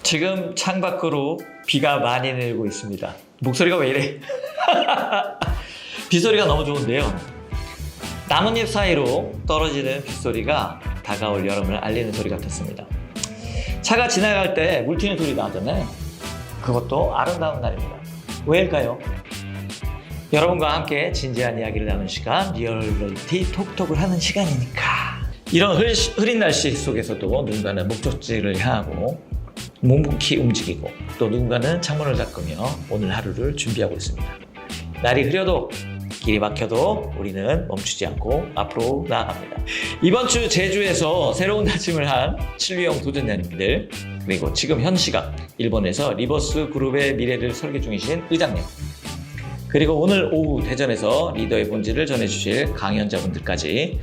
지금 창밖으로 비가 많이 내리고 있습니다. 목소리가 왜 이래? 빗소리가 너무 좋은데요. 나뭇잎 사이로 떨어지는 빗소리가 다가올 여름을 알리는 소리 같았습니다. 차가 지나갈 때 물 튀는 소리 나잖아요. 그것도 아름다운 날입니다. 왜일까요? 여러분과 함께 진지한 이야기를 나누는 시간, 리얼리티 톡톡을 하는 시간이니까. 이런 흐린 날씨 속에서도 누군가는 목적지를 향하고 묵묵히 움직이고 또 누군가는 창문을 닦으며 오늘 하루를 준비하고 있습니다. 날이 흐려도 길이 막혀도 우리는 멈추지 않고 앞으로 나아갑니다. 이번 주 제주에서 새로운 다짐을 한 칠류형 도전자님들, 그리고 지금 현 시각 일본에서 리버스 그룹의 미래를 설계 중이신 의장님, 그리고 오늘 오후 대전에서 리더의 본질을 전해주실 강연자분들까지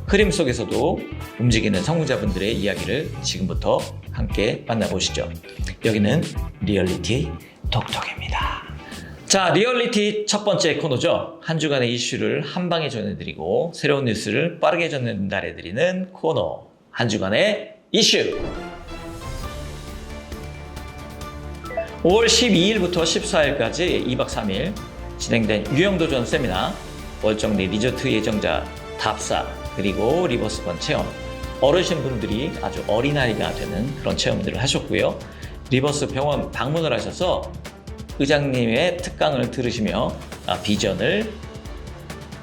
흐림 속에서도 움직이는 성공자분들의 이야기를 지금부터 함께 만나보시죠. 여기는 리얼리티 톡톡입니다. 자, 리얼리티 첫 번째 코너죠. 한 주간의 이슈를 한 방에 전해드리고 새로운 뉴스를 빠르게 전달해드리는 코너, 한 주간의 이슈. 5월 12일부터 14일까지 2박 3일 진행된 유형도전 세미나, 월정리 리조트 예정자 답사, 그리고 리버스번 체험, 어르신분들이 아주 어린아이가 되는 그런 체험들을 하셨고요. 리버스 병원 방문을 하셔서 의장님의 특강을 들으시며 비전을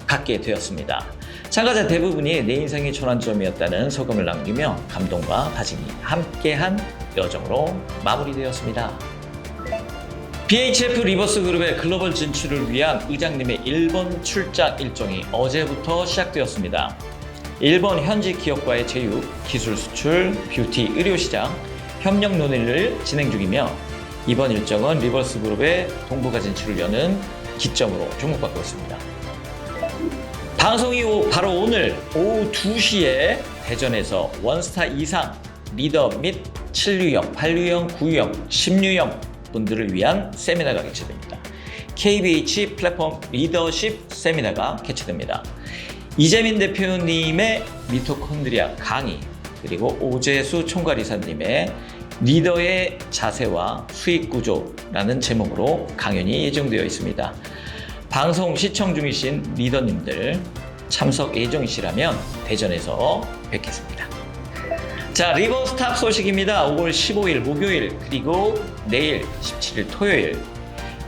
갖게 되었습니다. 참가자 대부분이 내 인생의 전환점이었다는 소감을 남기며 감동과 다짐이 함께한 여정으로 마무리되었습니다. BHF 리버스 그룹의 글로벌 진출을 위한 의장님의 일본 출장 일정이 어제부터 시작되었습니다. 일본 현지 기업과의 제휴, 기술 수출, 뷰티, 의료시장, 협력 논의를 진행 중이며 이번 일정은 리버스 그룹의 동북아 진출을 여는 기점으로 주목받고 있습니다. 방송이 바로 오늘 오후 2시에 대전에서 원스타 이상 리더 및 7유형, 8유형, 9유형, 10유형 분들을 위한 세미나가 개최됩니다. KBH 플랫폼 리더십 세미나가 개최됩니다. 이재민 대표님의 미토콘드리아 강의, 그리고 오재수 총괄이사님의 리더의 자세와 수익 구조라는 제목으로 강연이 예정되어 있습니다. 방송 시청 중이신 리더님들 참석 예정이시라면 대전에서 뵙겠습니다. 자, 리버스탑 소식입니다. 5월 15일 목요일, 그리고 내일 17일 토요일,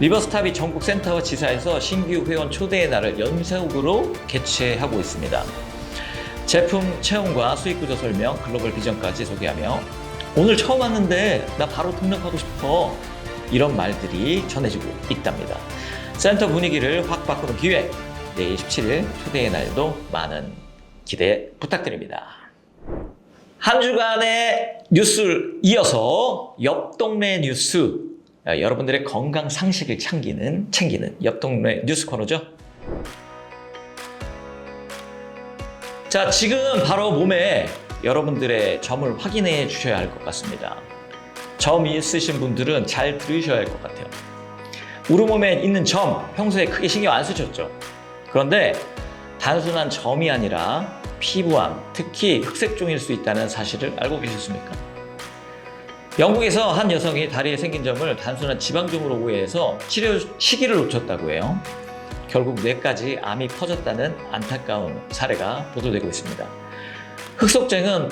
리버스탑이 전국 센터와 지사에서 신규 회원 초대의 날을 연속으로 개최하고 있습니다. 제품 체험과 수익구조 설명, 글로벌 비전까지 소개하며 오늘 처음 왔는데 나 바로 등록하고 싶어, 이런 말들이 전해지고 있답니다. 센터 분위기를 확 바꾸는 기획, 내일 17일 초대의 날도 많은 기대 부탁드립니다. 한 주간의 뉴스를 이어서 옆 동네 뉴스, 여러분들의 건강 상식을 챙기는 옆 동네 뉴스 코너죠. 자, 지금 바로 몸에 여러분들의 점을 확인해 주셔야 할 것 같습니다. 점이 있으신 분들은 잘 들으셔야 할 것 같아요. 우리 몸에 있는 점, 평소에 크게 신경 안 쓰셨죠? 그런데 단순한 점이 아니라 피부암, 특히 흑색종일 수 있다는 사실을 알고 계셨습니까? 영국에서 한 여성이 다리에 생긴 점을 단순한 지방종으로 오해해서 치료 시기를 놓쳤다고 해요. 결국 뇌까지 암이 퍼졌다는 안타까운 사례가 보도되고 있습니다. 흑색종은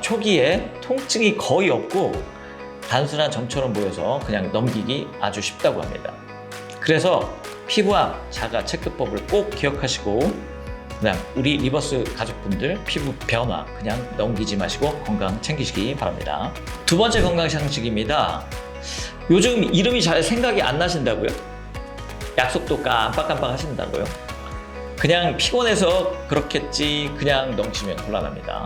초기에 통증이 거의 없고 단순한 점처럼 보여서 그냥 넘기기 아주 쉽다고 합니다. 그래서 피부암 자가 체크법을 꼭 기억하시고 그냥 우리 리버스 가족분들 피부 변화 그냥 넘기지 마시고 건강 챙기시기 바랍니다. 두 번째 건강 상식입니다. 요즘 이름이 잘 생각이 안 나신다고요? 약속도 깜빡깜빡 하신다고요? 그냥 피곤해서 그렇겠지 그냥 넘치면 곤란합니다.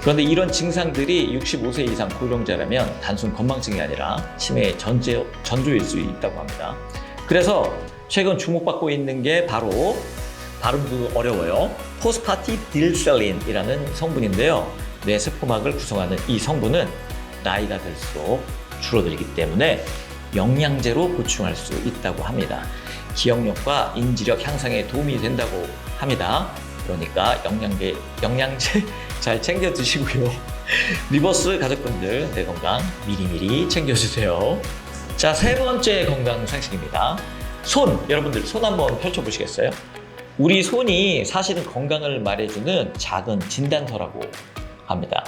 그런데 이런 증상들이 65세 이상 고령자라면 단순 건망증이 아니라 치매의 전조일 수 있다고 합니다. 그래서 최근 주목받고 있는 게 바로, 발음도 어려워요, 포스파티딜셀린이라는 성분인데요. 뇌 세포막을 구성하는 이 성분은 나이가 들수록 줄어들기 때문에 영양제로 보충할 수 있다고 합니다. 기억력과 인지력 향상에 도움이 된다고 합니다. 그러니까 영양제 잘 챙겨 드시고요. 리버스 가족분들 내 건강 미리미리 챙겨주세요. 자, 세 번째 건강 상식입니다. 손, 여러분들 손 한번 펼쳐보시겠어요? 우리 손이 사실은 건강을 말해주는 작은 진단서라고 합니다.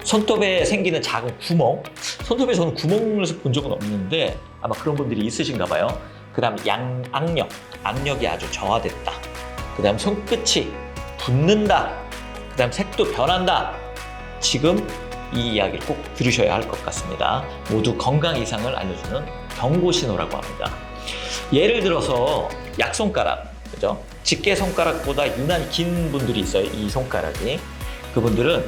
손톱에 생기는 작은 구멍, 손톱에 저는 구멍을 본 적은 없는데 아마 그런 분들이 있으신가 봐요. 그 다음 악력이 아주 저하됐다. 그 다음 손끝이 붓는다. 그 다음 색도 변한다. 지금 이 이야기를 꼭 들으셔야 할 것 같습니다. 모두 건강 이상을 알려주는 경고 신호라고 합니다. 예를 들어서 약손가락, 그죠? 집게 손가락보다 유난히 긴 분들이 있어요. 이 손가락이. 그분들은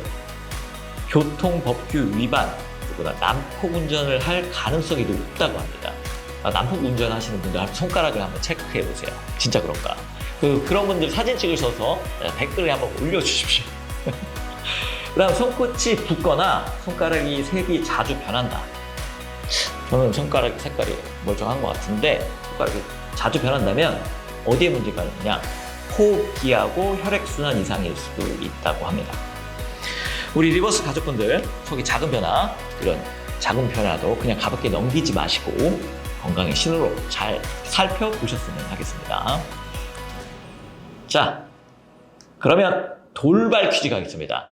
교통법규 위반, 그리고 난폭 운전을 할 가능성이 높다고 합니다. 난폭 운전하시는 분들 손가락을 한번 체크해 보세요. 진짜 그런가? 그런 분들 사진 찍으셔서 댓글에 한번 올려주십시오. 그 다음 손끝이 붓거나 손가락이 색이 자주 변한다. 저는 손가락 색깔이 멀쩡한 것 같은데 손가락이 자주 변한다면 어디에 문제가 있느냐? 호기하고 혈액순환 이상일 수도 있다고 합니다. 우리 리버스 가족분들 속이 작은 변화, 이런 작은 변화도 그냥 가볍게 넘기지 마시고 건강의 신호로 잘 살펴보셨으면 하겠습니다. 자, 그러면 돌발 퀴즈 가겠습니다.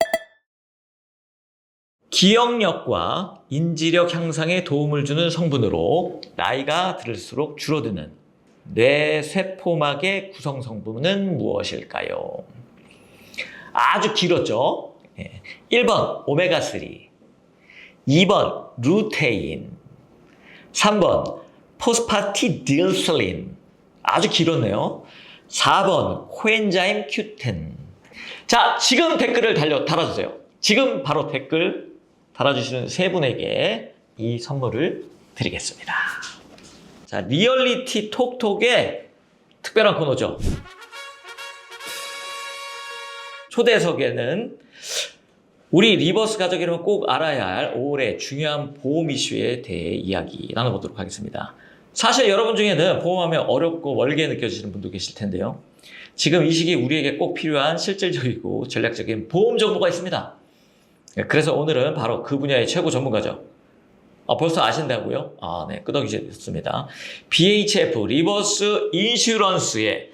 기억력과 인지력 향상에 도움을 주는 성분으로 나이가 들수록 줄어드는 뇌세포막의 구성 성분은 무엇일까요? 아주 길었죠? 1번 오메가3, 2번 루테인, 3번 포스파티딜슬린, 아주 길었네요. 4번 코엔자임 Q10. 자, 지금 댓글을 달아주세요. 지금 바로 댓글 달아주시는 세 분에게 이 선물을 드리겠습니다. 자, 리얼리티 톡톡의 특별한 코너죠. 초대석에는 우리 리버스 가족이라면 꼭 알아야 할 올해 중요한 보험 이슈에 대해 이야기 나눠보도록 하겠습니다. 사실 여러분 중에는 보험하면 어렵고 멀게 느껴지시는 분도 계실 텐데요. 지금 이 시기 우리에게 꼭 필요한 실질적이고 전략적인 보험 정보가 있습니다. 그래서 오늘은 바로 그 분야의 최고 전문가죠. 벌써 아신다고요? 네, 끄덕이셨습니다. BHF 리버스 인슈런스의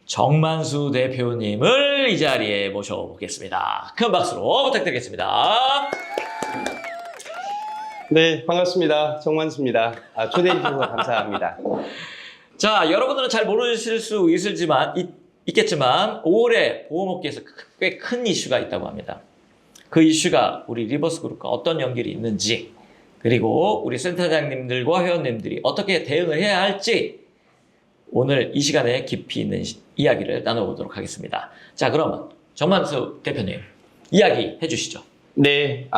정만수 대표님을 이 자리에 모셔보겠습니다. 큰 박수로 부탁드리겠습니다. 네, 반갑습니다. 정만수입니다. 초대해 주셔서 감사합니다. 자, 여러분들은 잘 모르실 수 있겠지만 올해 보험업계에서 꽤 큰 이슈가 있다고 합니다. 그 이슈가 우리 리버스 그룹과 어떤 연결이 있는지, 그리고 우리 센터장님들과 회원님들이 어떻게 대응을 해야 할지 오늘 이 시간에 깊이 있는 이야기를 나눠보도록 하겠습니다. 자, 그러면 정만수 대표님 이야기 해주시죠. 네,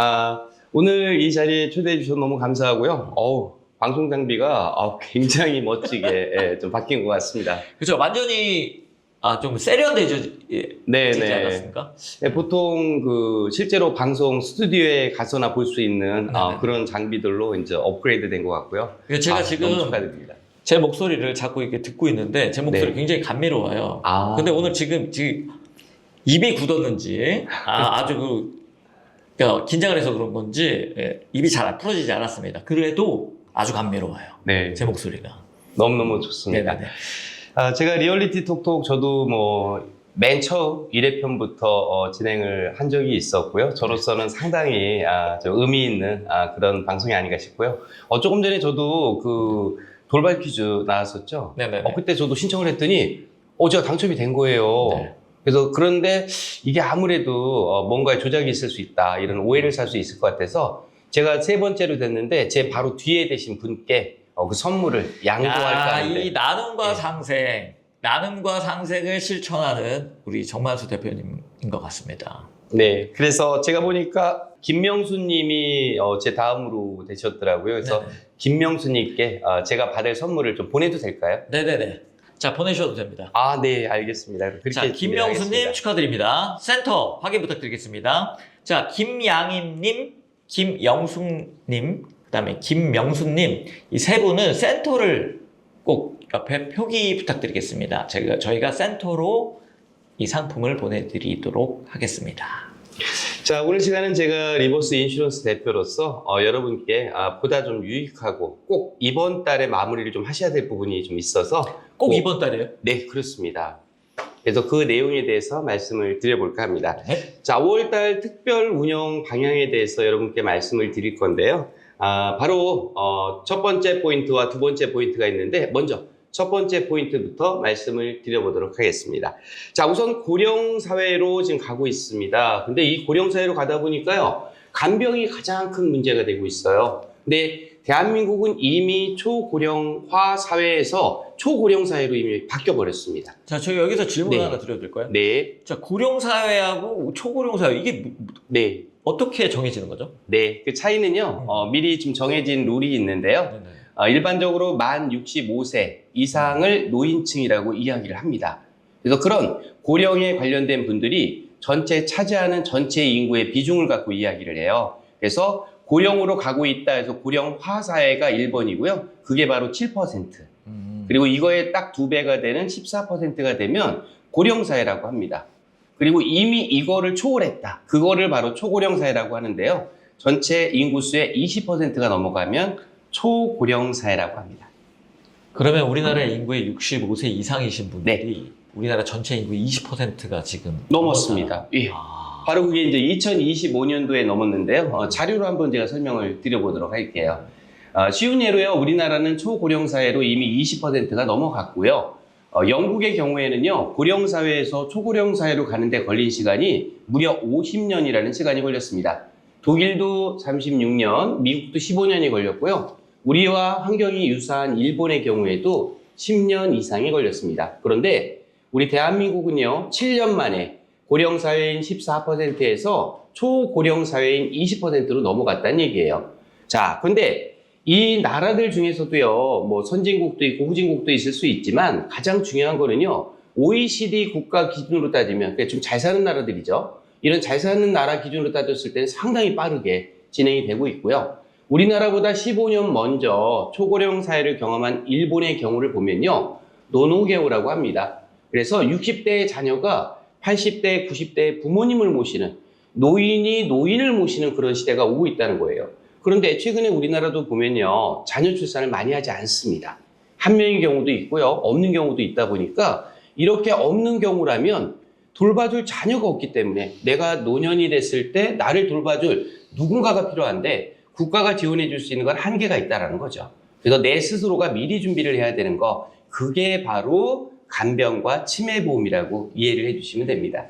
오늘 이 자리에 초대해 주셔서 너무 감사하고요. 방송 장비가 굉장히 멋지게 좀 바뀐 것 같습니다. 그렇죠. 완전히 좀 세련되지 않았습니까? 네, 보통 실제로 방송 스튜디오에 가서나 볼 수 있는 그런 장비들로 이제 업그레이드 된 것 같고요. 제가 지금 너무 축하드립니다. 제 목소리를 자꾸 이렇게 듣고 있는데 제 목소리 굉장히 감미로워요. 근데 오늘 지금 입이 굳었는지 아주 긴장을 해서 그런 건지 입이 잘 풀어지지 않았습니다. 그래도 아주 감미로워요. 네, 제 목소리가. 너무너무 좋습니다. 네네네. 제가 리얼리티 톡톡 저도 맨 처음 1회편부터 진행을 한 적이 있었고요. 저로서는 상당히 좀 의미 있는 그런 방송이 아닌가 싶고요. 조금 전에 저도 돌발 퀴즈 나왔었죠. 네네네. 그때 저도 신청을 했더니 제가 당첨이 된 거예요. 네. 그래서 그런데 이게 아무래도 뭔가에 조작이 있을 수 있다, 이런 오해를 살 수 있을 것 같아서 제가 세 번째로 됐는데 제 바로 뒤에 계신 분께 그 선물을 양보할까 하는데, 이 나눔과 상생, 나눔과 상생을 실천하는 우리 정만수 대표님인 것 같습니다. 네, 그래서 제가 보니까 김명수님이 제 다음으로 되셨더라고요. 그래서 네네. 김명수님께 제가 받을 선물을 좀 보내도 될까요? 네네네. 자, 보내셔도 됩니다. 네, 알겠습니다. 그렇게 자, 김명수님 축하드립니다. 센터 확인 부탁드리겠습니다. 자, 김양임님, 김영숙님, 그 다음에 김명수님, 이 세 분은 센터를 꼭 옆에 표기 부탁드리겠습니다. 저희가 센터로 이 상품을 보내드리도록 하겠습니다. 자, 오늘 시간은 제가 리버스 인슈런스 대표로서 여러분께 보다 좀 유익하고 꼭 이번 달에 마무리를 좀 하셔야 될 부분이 좀 있어서 꼭 이번 달에요? 네, 그렇습니다. 그래서 그 내용에 대해서 말씀을 드려볼까 합니다. 네? 자, 5월달 특별 운영 방향에 대해서 여러분께 말씀을 드릴 건데요. 바로 첫 번째 포인트와 두 번째 포인트가 있는데 먼저 첫 번째 포인트부터 말씀을 드려보도록 하겠습니다. 자, 우선 고령사회로 지금 가고 있습니다. 근데 이 고령사회로 가다 보니까요, 간병이 가장 큰 문제가 되고 있어요. 근데 대한민국은 이미 초고령화 사회에서 초고령 사회로 이미 바뀌어 버렸습니다. 자, 저 여기서 질문 네. 하나 드려도 될까요? 네, 자, 고령사회하고 초고령사회, 이게 네, 어떻게 정해지는 거죠? 네. 그 차이는요, 미리 좀 정해진 룰이 있는데요. 네네. 일반적으로 만 65세 이상을 노인층이라고 이야기를 합니다. 그래서 그런 고령에 관련된 분들이 전체 차지하는 전체 인구의 비중을 갖고 이야기를 해요. 그래서 고령으로 가고 있다 해서 고령화 사회가 1번이고요. 그게 바로 7%. 그리고 이거에 딱 2배가 되는 14%가 되면 고령사회라고 합니다. 그리고 이미 이거를 초월했다. 그거를 바로 초고령사회라고 하는데요. 전체 인구수의 20%가 넘어가면 초고령사회라고 합니다. 그러면 우리나라의 인구의 65세 이상이신 분들이 우리나라 전체 인구의 20%가 지금 넘었습니다. 예. 아. 바로 그게 이제 2025년도에 넘었는데요. 자료로 한번 제가 설명을 드려보도록 할게요. 쉬운 예로요. 우리나라는 초고령사회로 이미 20%가 넘어갔고요. 영국의 경우에는요. 고령사회에서 초고령사회로 가는데 걸린 시간이 무려 50년이라는 시간이 걸렸습니다. 독일도 36년, 미국도 15년이 걸렸고요. 우리와 환경이 유사한 일본의 경우에도 10년 이상이 걸렸습니다. 그런데 우리 대한민국은요. 7년 만에 고령사회인 14%에서 초고령사회인 20%로 넘어갔다는 얘기예요. 자, 근데 이 나라들 중에서도요, 뭐 선진국도 있고 후진국도 있을 수 있지만 가장 중요한 거는요, OECD 국가 기준으로 따지면, 그러니까 좀 잘 사는 나라들이죠. 이런 잘 사는 나라 기준으로 따졌을 때는 상당히 빠르게 진행이 되고 있고요. 우리나라보다 15년 먼저 초고령 사회를 경험한 일본의 경우를 보면요, 노노개오라고 합니다. 그래서 60대의 자녀가 80대, 90대의 부모님을 모시는, 노인이 노인을 모시는 그런 시대가 오고 있다는 거예요. 그런데 최근에 우리나라도 보면요, 자녀 출산을 많이 하지 않습니다. 한 명의 경우도 있고요, 없는 경우도 있다 보니까 이렇게 없는 경우라면 돌봐줄 자녀가 없기 때문에 내가 노년이 됐을 때 나를 돌봐줄 누군가가 필요한데 국가가 지원해 줄 수 있는 건 한계가 있다는 거죠. 그래서 내 스스로가 미리 준비를 해야 되는 거, 그게 바로 간병과 치매보험이라고 이해를 해주시면 됩니다.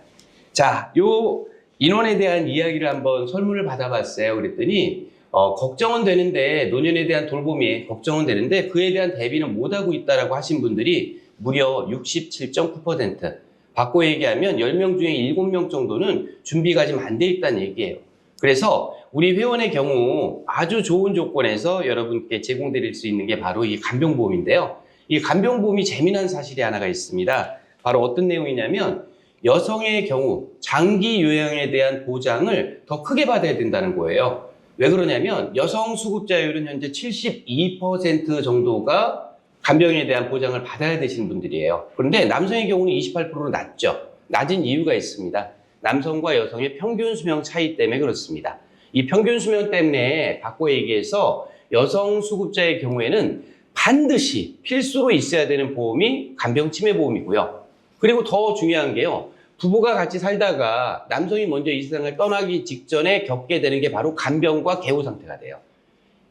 자, 요 인원에 대한 이야기를 한번 설문을 받아봤어요. 그랬더니 걱정은 되는데, 노년에 대한 돌봄이 걱정은 되는데 그에 대한 대비는 못하고 있다라고 하신 분들이 무려 67.9%. 바꿔 얘기하면 10명 중에 7명 정도는 준비가 지금 안 돼 있다는 얘기예요. 그래서 우리 회원의 경우 아주 좋은 조건에서 여러분께 제공드릴 수 있는 게 바로 이 간병보험인데요. 이 간병보험이 재미난 사실이 하나가 있습니다. 바로 어떤 내용이냐면 여성의 경우 장기 요양에 대한 보장을 더 크게 받아야 된다는 거예요. 왜 그러냐면 여성 수급자율은 현재 72% 정도가 간병에 대한 보장을 받아야 되시는 분들이에요. 그런데 남성의 경우는 28%로 낮죠. 낮은 이유가 있습니다. 남성과 여성의 평균 수명 차이 때문에 그렇습니다. 이 평균 수명 때문에 바꿔 얘기해서 여성 수급자의 경우에는 반드시 필수로 있어야 되는 보험이 간병치매보험이고요. 그리고 더 중요한 게요. 부부가 같이 살다가 남성이 먼저 이 세상을 떠나기 직전에 겪게 되는 게 바로 간병과 개우 상태가 돼요.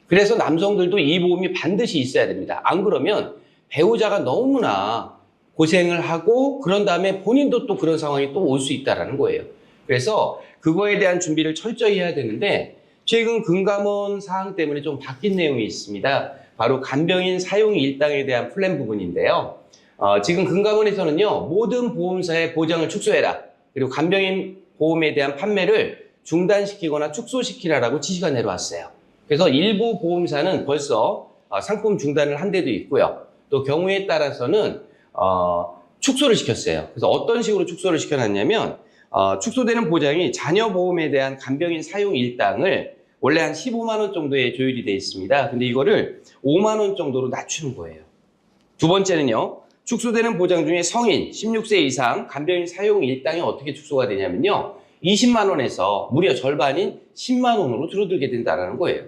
그래서 남성들도 이 보험이 반드시 있어야 됩니다. 안 그러면 배우자가 너무나 고생을 하고 그런 다음에 본인도 또 그런 상황이 또 올 수 있다는 거예요. 그래서 그거에 대한 준비를 철저히 해야 되는데 최근 금감원 사항 때문에 좀 바뀐 내용이 있습니다. 바로 간병인 사용 일당에 대한 플랜 부분인데요. 지금 금감원에서는요, 모든 보험사의 보장을 축소해라. 그리고 간병인 보험에 대한 판매를 중단시키거나 축소시키라라고 지시가 내려왔어요. 그래서 일부 보험사는 벌써 상품 중단을 한 데도 있고요. 또 경우에 따라서는 축소를 시켰어요. 그래서 어떤 식으로 축소를 시켜놨냐면 축소되는 보장이 자녀 보험에 대한 간병인 사용 일당을 원래 한 15만 원 정도에 조율이 되어 있습니다. 근데 이거를 5만 원 정도로 낮추는 거예요. 두 번째는요. 축소되는 보장 중에 성인 16세 이상 간병인 사용 일당이 어떻게 축소가 되냐면요. 20만 원에서 무려 절반인 10만 원으로 줄어들게 된다는 거예요.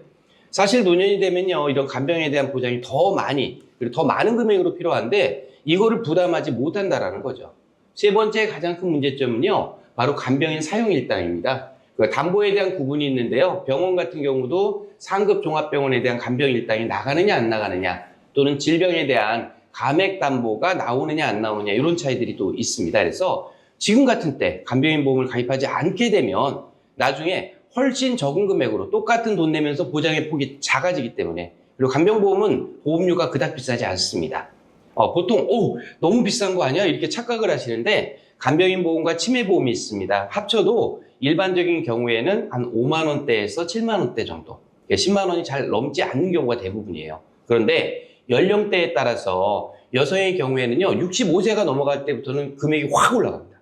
사실 노년이 되면요, 이런 간병에 대한 보장이 더 많이, 그리고 더 많은 금액으로 필요한데 이거를 부담하지 못한다라는 거죠. 세 번째 가장 큰 문제점은요, 바로 간병인 사용 일당입니다. 그 담보에 대한 구분이 있는데요. 병원 같은 경우도 상급 종합병원에 대한 간병 일당이 나가느냐 안 나가느냐, 또는 질병에 대한 감액 담보가 나오느냐 안 나오느냐, 이런 차이들이 또 있습니다. 그래서 지금 같은 때 간병인 보험을 가입하지 않게 되면 나중에 훨씬 적은 금액으로 똑같은 돈 내면서 보장의 폭이 작아지기 때문에, 그리고 간병보험은 보험료가 그닥 비싸지 않습니다. 보통 너무 비싼 거 아니야? 이렇게 착각을 하시는데, 간병인 보험과 치매보험이 있습니다. 합쳐도 일반적인 경우에는 한 5만 원대에서 7만 원대 정도, 10만 원이 잘 넘지 않는 경우가 대부분이에요. 그런데 연령대에 따라서 여성의 경우에는요, 65세가 넘어갈 때부터는 금액이 확 올라갑니다.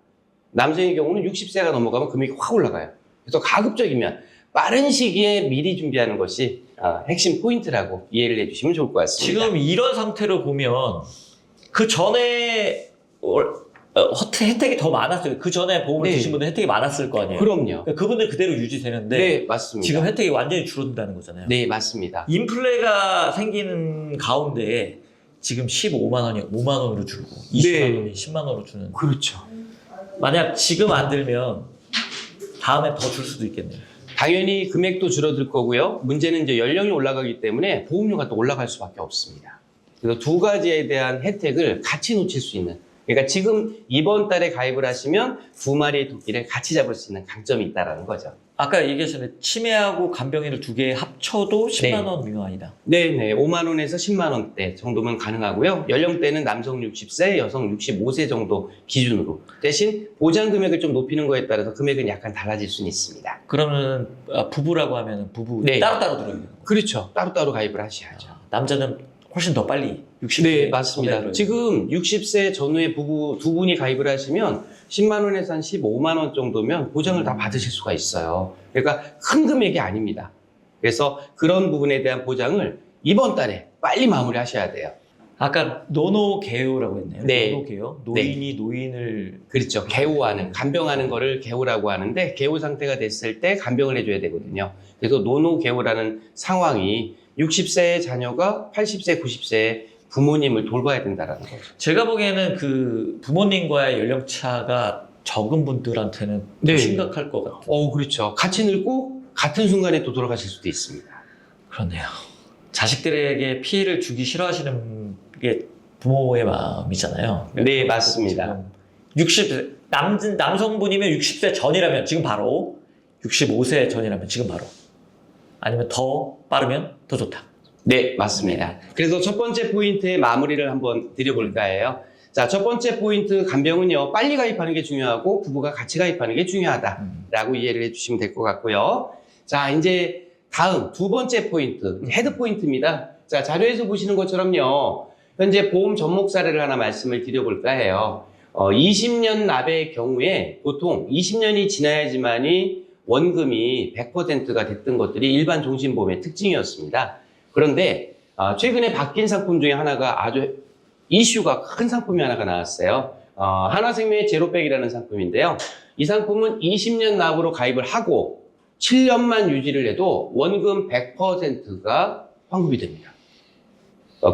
남성의 경우는 60세가 넘어가면 금액이 확 올라가요. 그래서 가급적이면 빠른 시기에 미리 준비하는 것이 핵심 포인트라고 이해를 해주시면 좋을 것 같습니다. 지금 이런 상태로 보면 그 전에 혜택이 더 많았어요. 그 전에 보험을 네. 드신 분들 혜택이 많았을 거 아니에요. 그럼요. 그러니까 그분들 그대로 유지되는데 네, 맞습니다. 지금 혜택이 완전히 줄어든다는 거잖아요. 네, 맞습니다. 인플레가 생기는 가운데 지금 15만 원이 5만 원으로 줄고 20만 네. 원이 10만 원으로 주는. 그렇죠. 만약 지금 안 들면 다음에 더 줄 수도 있겠네요. 당연히 금액도 줄어들 거고요. 문제는 이제 연령이 올라가기 때문에 보험료가 또 올라갈 수밖에 없습니다. 그래서 두 가지에 대한 혜택을 같이 놓칠 수 있는, 그러니까 지금 이번 달에 가입을 하시면 두 마리의 토끼를 같이 잡을 수 있는 강점이 있다는 거죠. 아까 얘기하셨는데 치매하고 간병인을 두 개 합쳐도 10만 원 미만이다. 네네, 5만 원에서 10만 원대 정도면 가능하고요. 연령대는 남성 60세, 여성 65세 정도 기준으로. 대신 보장 금액을 좀 높이는 거에 따라서 금액은 약간 달라질 수는 있습니다. 그러면 부부라고 하면 부부 네. 따로따로 들어있는 거예요. 그렇죠. 따로따로 가입을 하셔야죠. 남자는 훨씬 더 빨리 60세. 네, 맞습니다. 지금 60세 전후의 부부 두 분이 가입을 하시면 10만 원에서 한 15만 원 정도면 보장을 다 받으실 수가 있어요. 그러니까 큰 금액이 아닙니다. 그래서 그런 부분에 대한 보장을 이번 달에 빨리 마무리하셔야 돼요. 아까 노노개요라고 했네요. 네. 노노개요. 노인이 노인을 그렇죠. 개호하는, 간병하는 거를 개호라고 하는데, 개호 상태가 됐을 때 간병을 해줘야 되거든요. 그래서 노노개호라는 상황이 60세의 자녀가 80세, 90세의 부모님을 돌봐야 된다는 거죠. 제가 보기에는 그 부모님과의 연령차가 적은 분들한테는 더 네. 심각할 것 같아요. 그렇죠. 같이 늙고 같은 순간에 또 돌아가실 수도 있습니다. 그렇네요. 자식들에게 피해를 주기 싫어하시는 게 부모의 마음이잖아요. 네, 맞습니다. 60세 남성분이면 60세 전이라면 지금 바로, 65세 전이라면 지금 바로, 아니면 더 빠르면 더 좋다. 네, 맞습니다. 그래서 첫 번째 포인트의 마무리를 한번 드려볼까 해요. 자, 첫 번째 포인트, 간병은요, 빨리 가입하는 게 중요하고 부부가 같이 가입하는 게 중요하다라고 이해를 해주시면 될 것 같고요. 자, 이제 다음 두 번째 포인트, 헤드 포인트입니다. 자, 자료에서 보시는 것처럼요, 현재 보험 접목 사례를 하나 말씀을 드려볼까 해요. 20년 납의 경우에 보통 20년이 지나야지만이 원금이 100%가 됐던 것들이 일반 종신보험의 특징이었습니다. 그런데 최근에 바뀐 상품 중에 하나가 아주 이슈가 큰 상품이 하나가 나왔어요. 하나생명의 제로백이라는 상품인데요. 이 상품은 20년 납으로 가입을 하고 7년만 유지를 해도 원금 100%가 환급이 됩니다.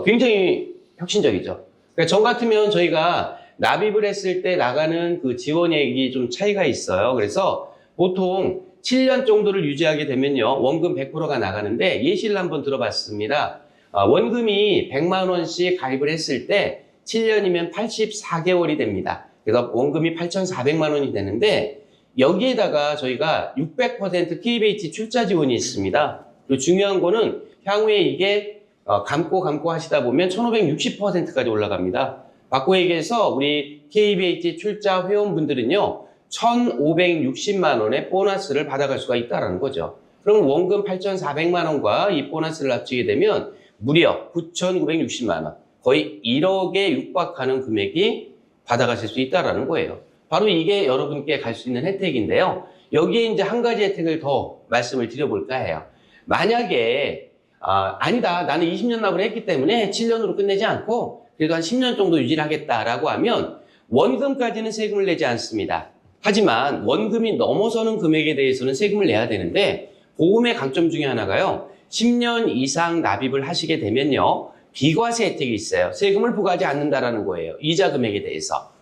굉장히 혁신적이죠. 그러니까 저 같으면 저희가 납입을 했을 때 나가는 그 지원액이 좀 차이가 있어요. 그래서 보통 7년 정도를 유지하게 되면요, 원금 100%가 나가는데, 예시를 한번 들어봤습니다. 원금이 100만 원씩 가입을 했을 때 7년이면 84개월이 됩니다. 그래서 원금이 8,400만 원이 되는데, 여기에다가 저희가 600% KBH 출자 지원이 있습니다. 그리고 중요한 거는 향후에 이게 감고 하시다 보면 1560%까지 올라갑니다. 바꿔 얘기해서 우리 KBH 출자 회원분들은요, 1,560만 원의 보너스를 받아갈 수가 있다는 거죠. 그럼 원금 8,400만 원과 이 보너스를 합치게 되면 무려 9,960만 원, 거의 1억에 육박하는 금액이 받아가실 수 있다는 거예요. 바로 이게 여러분께 갈 수 있는 혜택인데요. 여기에 이제 한 가지 혜택을 더 말씀을 드려볼까 해요. 만약에 아니다, 나는 20년 납을 했기 때문에 7년으로 끝내지 않고 그래도 한 10년 정도 유지를 하겠다라고 하면 원금까지는 세금을 내지 않습니다. 하지만 원금이 넘어서는 금액에 대해서는 세금을 내야 되는데 보험의 강점 중에 하나가요. 10년 이상 납입을 하시게 되면요. 비과세 혜택이 있어요. 세금을 부과하지 않는다라는 거예요. 이자 금액에 대해서.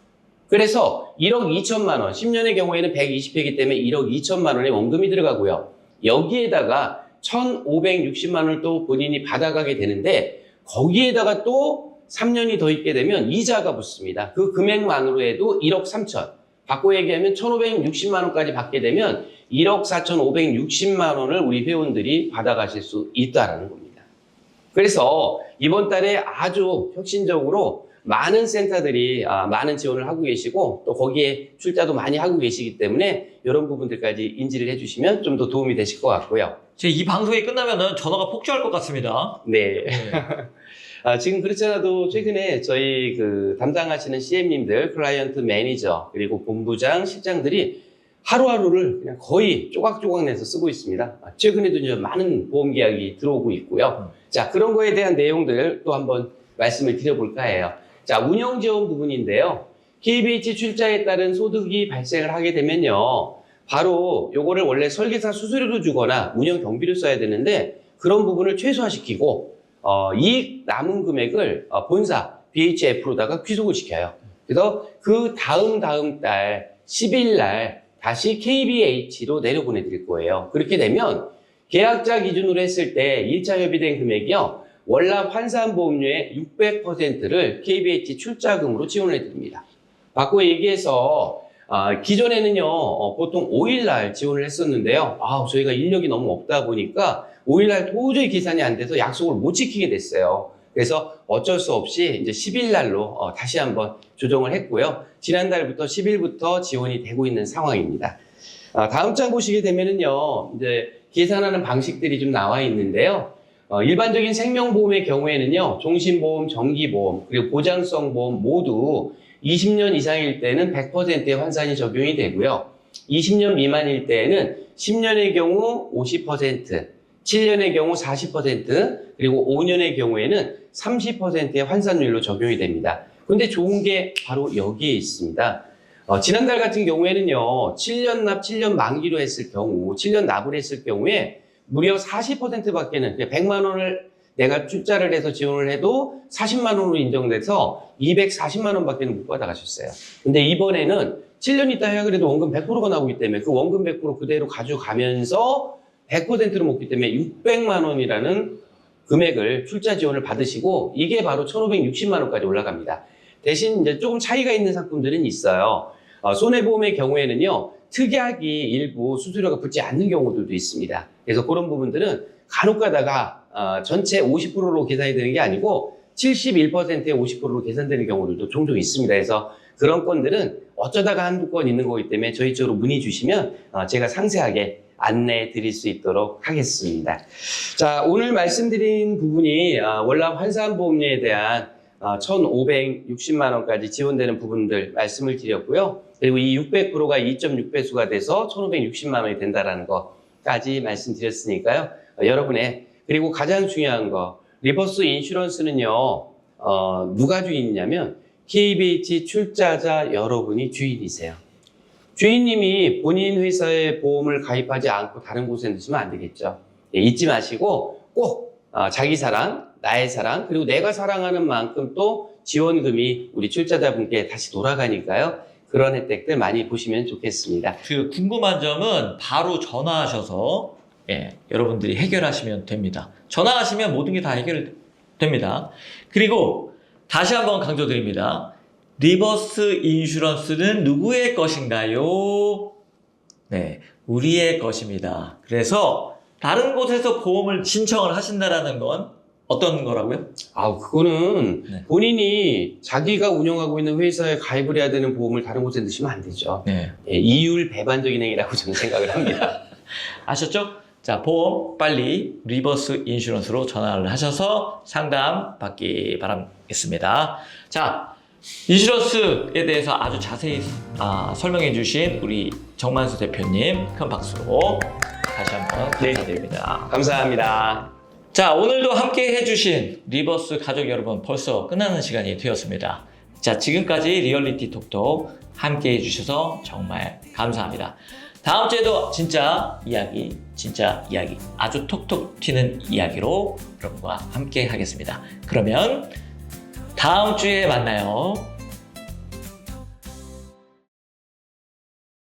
그래서 1억 2천만 원, 10년의 경우에는 120회이기 때문에 1억 2천만 원의 원금이 들어가고요. 여기에다가 1,560만 원을 또 본인이 받아가게 되는데 거기에다가 또 3년이 더 있게 되면 이자가 붙습니다. 그 금액만으로 해도 1억 3천. 바꿔 얘기하면 1,560만 원까지 받게 되면 1억 4,560만 원을 우리 회원들이 받아가실 수 있다는 겁니다. 그래서 이번 달에 아주 혁신적으로 많은 센터들이 많은 지원을 하고 계시고 또 거기에 출자도 많이 하고 계시기 때문에 이런 부분들까지 인지를 해주시면 좀 더 도움이 되실 것 같고요. 이 방송이 끝나면은 전화가 폭주할 것 같습니다. 네. 네. 지금 그렇지 않아도 최근에 저희 그 담당하시는 CM님들, 클라이언트 매니저, 그리고 본부장, 실장들이 하루하루를 그냥 거의 조각조각 내서 쓰고 있습니다. 최근에도 이제 많은 보험 계약이 들어오고 있고요. 자, 그런 거에 대한 내용들 또 한번 말씀을 드려볼까 해요. 자, 운영 지원 부분인데요. KBH 출자에 따른 소득이 발생을 하게 되면요. 바로 요거를 원래 설계사 수수료로 주거나 운영 경비를 써야 되는데 그런 부분을 최소화시키고 이익 남은 금액을 본사 BHF로다가 귀속을 시켜요. 그래서 그 다음 달 10일 날 다시 KBH로 내려보내 드릴 거예요. 그렇게 되면 계약자 기준으로 했을 때 1차 협의된 금액이요. 월납 환산보험료의 600%를 KBH 출자금으로 지원을 해드립니다. 바꿔 얘기해서 기존에는요 보통 5일날 지원을 했었는데요. 저희가 인력이 너무 없다 보니까 5일날 도저히 계산이 안 돼서 약속을 못 지키게 됐어요. 그래서 어쩔 수 없이 이제 10일날로 다시 한번 조정을 했고요. 지난달부터 10일부터 지원이 되고 있는 상황입니다. 다음 장 보시게 되면은요 이제 계산하는 방식들이 좀 나와 있는데요. 일반적인 생명보험의 경우에는요, 종신보험, 정기보험, 그리고 보장성 보험 모두 20년 이상일 때는 100%의 환산이 적용이 되고요. 20년 미만일 때에는 10년의 경우 50%, 7년의 경우 40%, 그리고 5년의 경우에는 30%의 환산율로 적용이 됩니다. 근데 좋은 게 바로 여기에 있습니다. 지난달 같은 경우에는요, 7년 납, 7년 만기로 했을 경우, 7년 납을 했을 경우에 무려 40%밖에는 100만 원을 내가 출자를 해서 지원을 해도 40만 원으로 인정돼서 240만 원밖에 못 받아가셨어요. 근데 이번에는 7년 있다 해야 그래도 원금 100%가 나오기 때문에 그 원금 100% 그대로 가져가면서 100%를 먹기 때문에 600만 원이라는 금액을 출자 지원을 받으시고 이게 바로 1,560만 원까지 올라갑니다. 대신 이제 조금 차이가 있는 상품들은 있어요. 손해보험의 경우에는요, 특약이 일부 수수료가 붙지 않는 경우들도 있습니다. 그래서 그런 부분들은 간혹 가다가 전체 50%로 계산이 되는 게 아니고 71%에 50%로 계산되는 경우들도 종종 있습니다. 그래서 그런 건들은 어쩌다가 한두 건 있는 거기 때문에 저희 쪽으로 문의 주시면 제가 상세하게 안내해 드릴 수 있도록 하겠습니다. 자, 오늘 말씀드린 부분이 월납 환산보험료에 대한 1,560만 원까지 지원되는 부분들 말씀을 드렸고요. 그리고 이 600%가 2.6배수가 돼서 1,560만 원이 된다는 거까지 말씀드렸으니까요. 여러분의 그리고 가장 중요한 거 리버스 인슈런스는요. 누가 주인이냐면 KBH 출자자 여러분이 주인이세요. 주인님이 본인 회사에 보험을 가입하지 않고 다른 곳에 넣으시면 안 되겠죠. 잊지 마시고 꼭 자기 사랑, 나의 사랑, 그리고 내가 사랑하는 만큼 또 지원금이 우리 출자자분께 다시 돌아가니까요. 그런 혜택들 많이 보시면 좋겠습니다. 그 궁금한 점은 바로 전화하셔서 여러분들이 해결하시면 됩니다. 전화하시면 모든 게 다 해결됩니다. 그리고 다시 한번 강조드립니다. 리버스 인슈런스는 누구의 것인가요? 네, 우리의 것입니다. 그래서 다른 곳에서 보험을 신청을 하신다는 건 어떤 거라고요? 그거는 네. 본인이 자기가 운영하고 있는 회사에 가입을 해야 되는 보험을 다른 곳에 넣으시면 안 되죠. 네. 이율 배반적인 행위라고 저는 생각을 합니다. 아셨죠? 자, 보험 빨리 리버스 인슈런스로 전화를 하셔서 상담 받기 바라겠습니다. 자, 인슈런스에 대해서 아주 자세히 설명해 주신 우리 정만수 대표님 큰 박수로 다시 한번 감사드립니다. 감사합니다. 자, 오늘도 함께 해주신 리버스 가족 여러분 벌써 끝나는 시간이 되었습니다. 자, 지금까지 리얼리티 톡톡 함께 해주셔서 정말 감사합니다. 다음 주에도 진짜 이야기 아주 톡톡 튀는 이야기로 여러분과 함께 하겠습니다. 그러면 다음 주에 만나요.